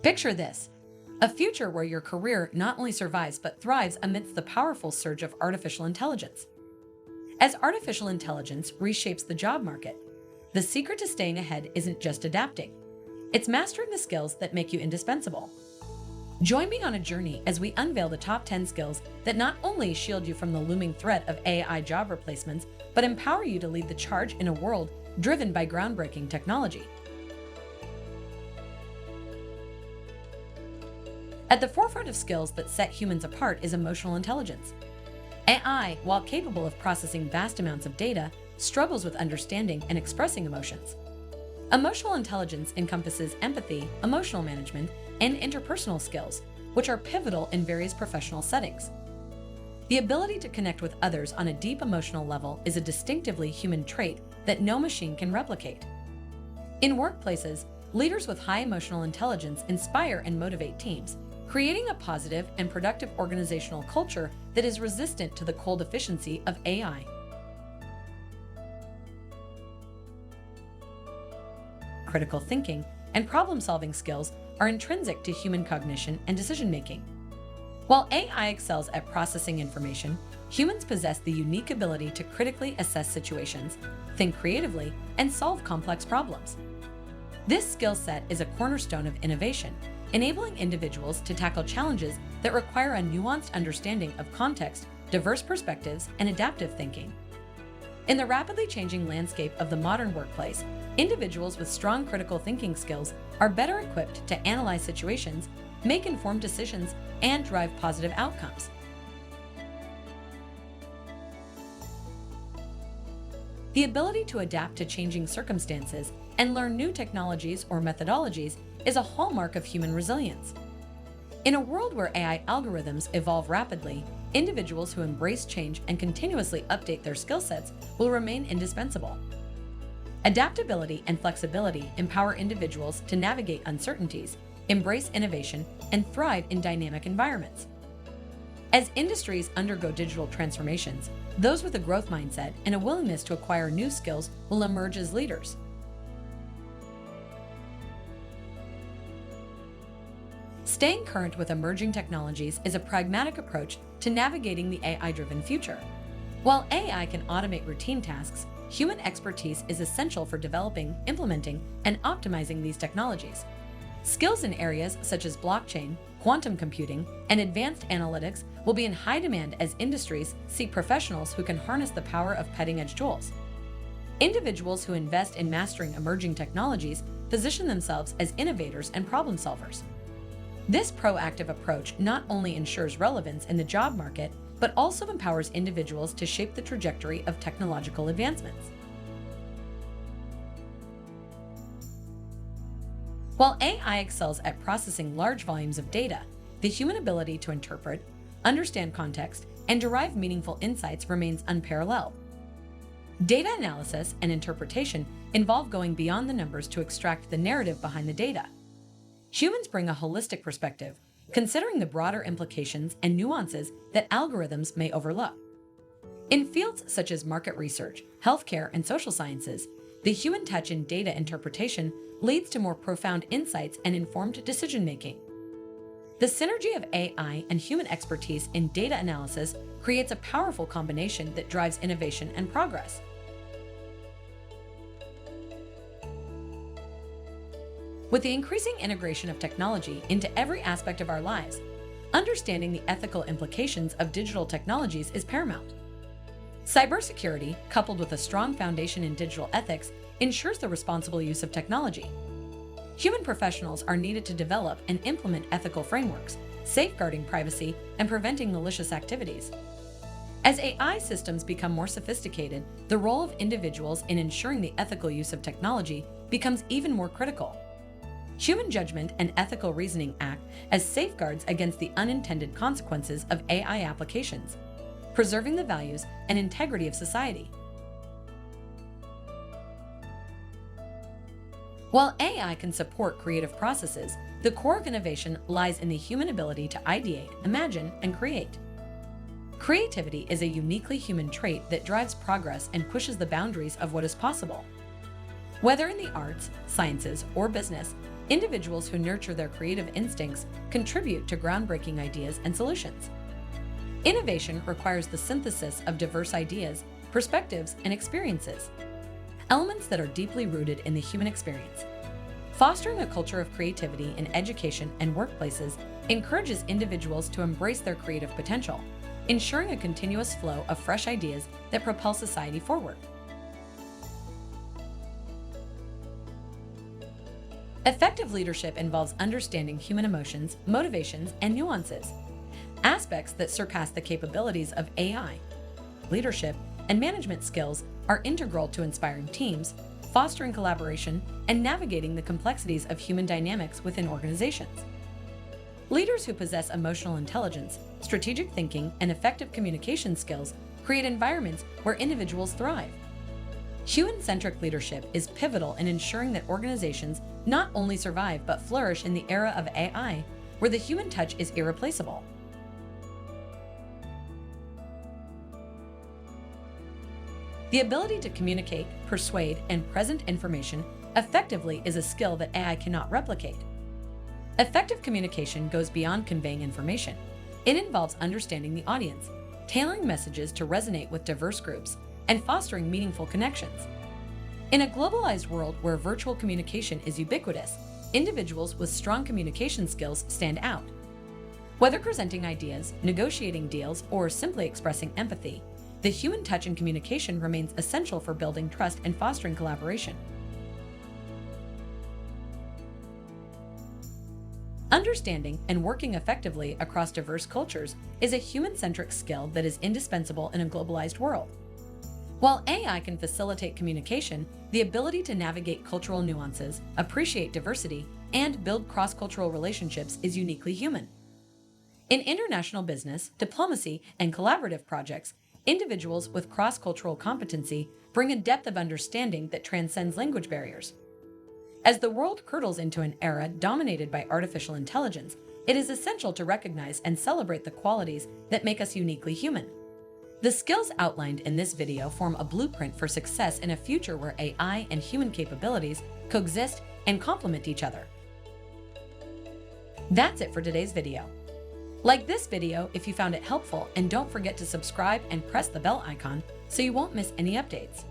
Picture this: a future where your career not only survives but thrives amidst the powerful surge of artificial intelligence. As artificial intelligence reshapes the job market, the secret to staying ahead isn't just adapting, it's mastering the skills that make you indispensable. Join me on a journey as we unveil the top 10 skills that not only shield you from the looming threat of AI job replacements, but empower you to lead the charge in a world driven by groundbreaking technology. At the forefront of skills that set humans apart is emotional intelligence. AI, while capable of processing vast amounts of data, struggles with understanding and expressing emotions. Emotional intelligence encompasses empathy, emotional management, and interpersonal skills, which are pivotal in various professional settings. The ability to connect with others on a deep emotional level is a distinctively human trait that no machine can replicate. In workplaces, leaders with high emotional intelligence inspire and motivate teams, creating a positive and productive organizational culture that is resistant to the cold efficiency of AI. Critical thinking and problem-solving skills are intrinsic to human cognition and decision-making. While AI excels at processing information, humans possess the unique ability to critically assess situations, think creatively, and solve complex problems. This skill set is a cornerstone of innovation, enabling individuals to tackle challenges that require a nuanced understanding of context, diverse perspectives, and adaptive thinking. In the rapidly changing landscape of the modern workplace, individuals with strong critical thinking skills are better equipped to analyze situations, make informed decisions, and drive positive outcomes. The ability to adapt to changing circumstances and learn new technologies or methodologies is a hallmark of human resilience. In a world where AI algorithms evolve rapidly, individuals who embrace change and continuously update their skill sets will remain indispensable. Adaptability and flexibility empower individuals to navigate uncertainties, embrace innovation, and thrive in dynamic environments. As industries undergo digital transformations, those with a growth mindset and a willingness to acquire new skills will emerge as leaders. Staying current with emerging technologies is a pragmatic approach to navigating the AI-driven future. While AI can automate routine tasks, human expertise is essential for developing, implementing, and optimizing these technologies. Skills in areas such as blockchain, quantum computing, and advanced analytics will be in high demand as industries seek professionals who can harness the power of cutting-edge tools. Individuals who invest in mastering emerging technologies position themselves as innovators and problem solvers. This proactive approach not only ensures relevance in the job market, but also empowers individuals to shape the trajectory of technological advancements. While AI excels at processing large volumes of data, the human ability to interpret, understand context, and derive meaningful insights remains unparalleled. Data analysis and interpretation involve going beyond the numbers to extract the narrative behind the data. Humans bring a holistic perspective, considering the broader implications and nuances that algorithms may overlook. In fields such as market research, healthcare, and social sciences, the human touch in data interpretation leads to more profound insights and informed decision-making. The synergy of AI and human expertise in data analysis creates a powerful combination that drives innovation and progress. With the increasing integration of technology into every aspect of our lives, understanding the ethical implications of digital technologies is paramount. Cybersecurity, coupled with a strong foundation in digital ethics, ensures the responsible use of technology. Human professionals are needed to develop and implement ethical frameworks, safeguarding privacy and preventing malicious activities. As AI systems become more sophisticated, the role of individuals in ensuring the ethical use of technology becomes even more critical. Human judgment and ethical reasoning act as safeguards against the unintended consequences of AI applications, preserving the values and integrity of society. While AI can support creative processes, the core of innovation lies in the human ability to ideate, imagine, and create. Creativity is a uniquely human trait that drives progress and pushes the boundaries of what is possible. Whether in the arts, sciences, or business, Individuals who nurture their creative instincts contribute to groundbreaking ideas and solutions. Innovation requires the synthesis of diverse ideas, perspectives, and experiences, elements that are deeply rooted in the human experience. Fostering a culture of creativity in education and workplaces encourages individuals to embrace their creative potential, ensuring a continuous flow of fresh ideas that propel society forward. Effective leadership involves understanding human emotions, motivations, and nuances, aspects that surpass the capabilities of AI. Leadership and management skills are integral to inspiring teams, fostering collaboration, and navigating the complexities of human dynamics within organizations. Leaders who possess emotional intelligence, strategic thinking, and effective communication skills create environments where individuals thrive. Human-centric leadership is pivotal in ensuring that organizations not only survive but flourish in the era of AI, where the human touch is irreplaceable. The ability to communicate, persuade, and present information effectively is a skill that AI cannot replicate. Effective communication goes beyond conveying information. It involves understanding the audience, tailoring messages to resonate with diverse groups, and fostering meaningful connections. In a globalized world where virtual communication is ubiquitous, individuals with strong communication skills stand out. Whether presenting ideas, negotiating deals, or simply expressing empathy, the human touch in communication remains essential for building trust and fostering collaboration. Understanding and working effectively across diverse cultures is a human-centric skill that is indispensable in a globalized world. While AI can facilitate communication, the ability to navigate cultural nuances, appreciate diversity, and build cross-cultural relationships is uniquely human. In international business, diplomacy, and collaborative projects, individuals with cross-cultural competency bring a depth of understanding that transcends language barriers. As the world curdles into an era dominated by artificial intelligence, it is essential to recognize and celebrate the qualities that make us uniquely human. The skills outlined in this video form a blueprint for success in a future where AI and human capabilities coexist and complement each other. That's it for today's video. Like this video if you found it helpful, and don't forget to subscribe and press the bell icon so you won't miss any updates.